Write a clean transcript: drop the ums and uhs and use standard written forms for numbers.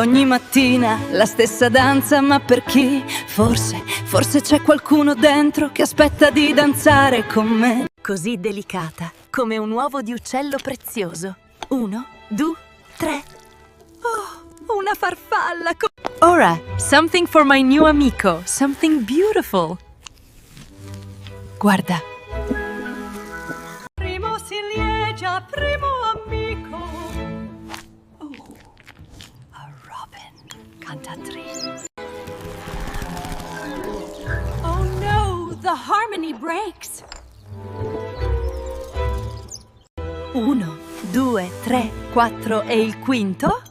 Ogni mattina la stessa danza, ma per chi? Forse c'è qualcuno dentro che aspetta di danzare con me. Così delicata, come un uovo di uccello prezioso. 1, 2, 3. Oh, una farfalla. Ora, something for my new amico. Something beautiful. Guarda. Primo ciliegia, primo amico. Oh, a robin, cantatrice. Oh no, the harmony breaks. 1, 2, 3, 4 e il quinto?